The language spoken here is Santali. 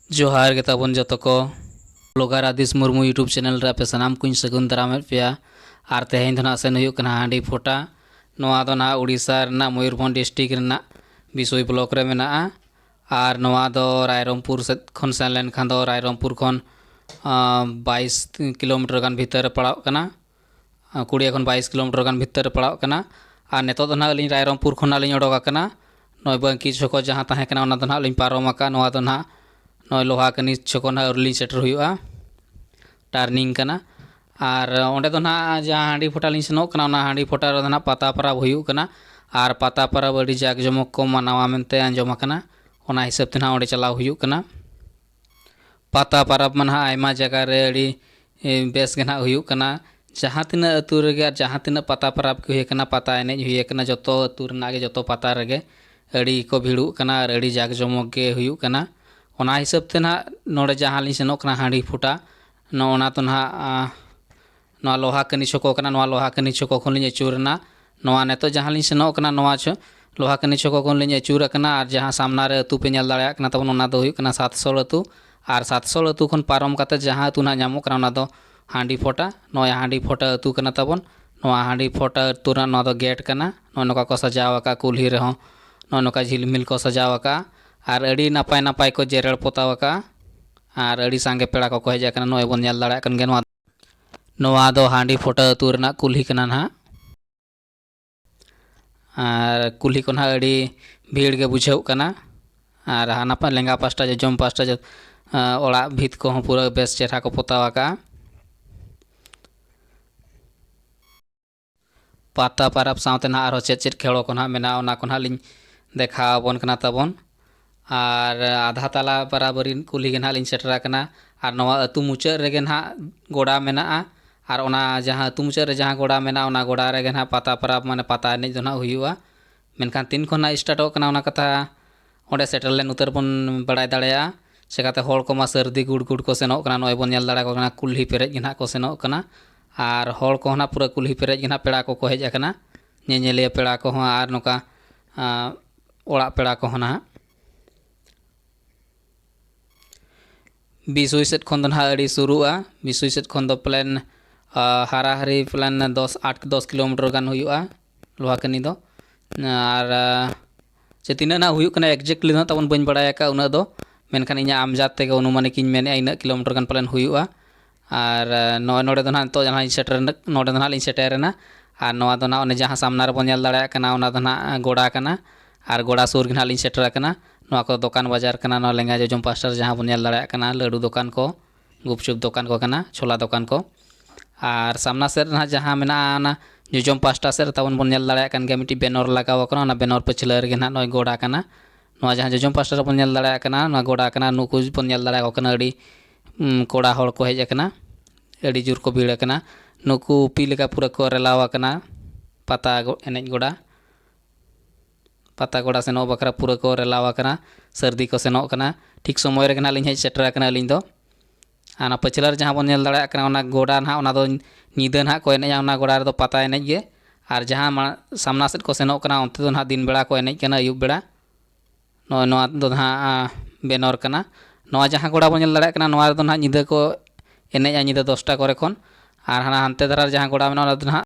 जोहार के ताबन जतो को ब्लॉगर आदिश मुर्मू यूट्यूब चैनल रे पे सनाम कुछ सगुन दाराम पे और तेहन दो सेन हांडी फोटा नोआ दो ना उड़ीसा रना मयूरभंज डिस्ट्रिक्ट रना बिसोई ब्लॉक रे मेना और नोआ दो रायरंगपुर से खन सेन लेन खान दो रायरंगपुर खन 22 किलोमीटर गान भीतर पड़ाव कना 20 खन 22 किलोमीटर गान भीतर पड़ाव कना और नेतो दो ना लिंग रायरंगपुर खन लिंग ओडोक कना नय बंकी छको जहाँ तहे कना ओना दो ना लिंग पारम का नोआ दो ना नय लोहा कनी छको ना अर्ली सेटर हुआ टार्निंग कना और ओंडे दो ना जहाँ हांडी फोटा लिंग सेनोक कना ओना हांडी फोटा रे दो ना पाता परब हुई कना और पाता परब अड़ी जाक जमक को मनावा मेनते आंजम कना ओना हिसाब ते ना ओंडे चलाव हुई कना पाता परब मन आयमा जगह रे अड़ी बेस गे ना हुई कना जहाँ तीना अतु रेगे जहाँ तीना पाता परब के हुई कना पाता एनेज हुई कना जतो अतु रना गे जतो पाता रेगे अड़ी को भीड़ू कना और अड़ी जाक जमक गे हुई कना ओना हिसाब ते ना नोड़े जहाँ लिंग सेनोक कना हांडी फुटा नोना तो ना नोआ लोहा कनी छको कना नोआ लोहा कनी छको खन लिंग अचूरना नोआ नेतो जहाँ लिंग सेनोक कना नोआ छ लोहा कनी छको खन लिंग अचूर कना और जहाँ सामना रे अतु पे नेल दाड़ेया कना तबन ओना दो हुई कना 700 अतु और 700 अतु खन पारम काते जहाँ अतु ना नामो कना ओना दो हांडी फोटा नोया हांडी फोटा अतु कना तबन नोआ हांडी फोटा अतु ना नोआ दो गेट कना नोआ नोका को सजाव का कुल्ही रे हो नोआ नोका झिलमिल को सजाव का और अड़ी नापाय नापाय को जेरड़ पोताव का और अड़ी सांगे पेड़ा को हज कना नोय बन नेल दाड़ेया कन गे नोआ दो हांडी फोटा अतु रना कुल्ही कना ना और कुल्ही को ना अड़ी भीड़ गे बुझाव कना और हाना लेंगा पास्टा जम पास्टा ओड़ा भीत को पूरा बेस चेहरा को पोताव का पाता परब सावते ना आरो चेद खेलो को ना मेना ओना को ना लिंग देखा बन कना तबन और आधा ताला बराबरी कुल्ही गे ना लिंग सेटरा कना और नोआ अतु मुचाद रेगे ना गोड़ा मेना और ओना जहाँ अतु मुचाद रे जहाँ गोड़ा मेना ओना गोड़ा रेगे ना पाता परब माने पाता एनेज दो ना हुआ मेनखान तीन खन ना स्टार्टो कना ओना कथा ओंडे सेटल लेन उतर बन बड़ाय दाड़ेया चिकाते हॉल को मा सर्दी गुड़ गुड़ को सेनोक कना नोय बन नेल दाड़ा को कना कुल्ही पेरेज गे ना को सेनोक कना और हॉल को ना पूरा कुल्ही पेरेज गे ना पेड़ा को हज कना नेनेलिया पेड़ा को और नोका ओड़ा पेड़ा को ना बिसुई सेट खन दो ना अड़ी शुरुआ बिसुई सेट खन दो प्लान हारा हारी प्लान 10 किलोमीटर गान हुआ लोहा कनी दो और चे तीना ना हुई कना एक्जेक्टली ना तबन बन बड़ाया का उना दो मेनखान इना आमजात तेगे अनुमानिक इन मेने इन किलोमीटर गान प्लान हुआ और नोडे दो ना तो जहाँ सेटर नोडे दो ना लिंग सेटरना और नोआ दो ना ओने जहाँ सामना रे बन नेल दाड़ेया कना ओना दो ना गोड़ा कना और गोड़ा सुर गे ना लिंग सेटर कना नोआ को दुकान बाजार कना नोआ लेंगा जम पास्टर जहाँ बन नेल दाड़ेया कना लड्डू दुकान को गुपचुप दुकान को कना छोला दुकान को और सामना सेट ना जहाँ मेना ना जोजम पास्टा सेट तबन बन नेल दाड़ेया कन गे मिटी बेनर लगाव कना ओना बेनर पछिला रे ना नोय गोड़ा कना नोआ जहाँ जोजम पास्टा रे बन नेल दाड़ेया कना नोआ गोड़ा कना नुकु बन नेल दाड़ेया को कना अड़ी कोड़ा हड़ को हज कना अड़ी जोर को भीड़ कना नुकु उपी लेका पूरा को रेलाव कना पाता एनेज गोड़ा पाता गोड़ा सेनो बकरा पूरा को रेलाव कना सर्दी को सेनो कना ठीक समय रे ना लिंग हज सेटर कना लिंग दो आना पछिला जहाँ बन नेल दाड़ेया कना ओना गोड़ा ना ओना दो नीदा ना को एनेज ओना गोड़ा रे दो पाता एनेज गे और जहाँ सामना सेट को सेनो कना ओनते दो ना दिन बेड़ा को एनेज कना अयुब बेड़ा नोआ दो ना बेनर कना नोआ जहाँ गोड़ा बन नेल दाड़ेया कना नोआ दो ना नीदा को एनेज नीदा 10टा करे खन और हाना हानते धारा जहाँ गोड़ा मेना ओना दो ना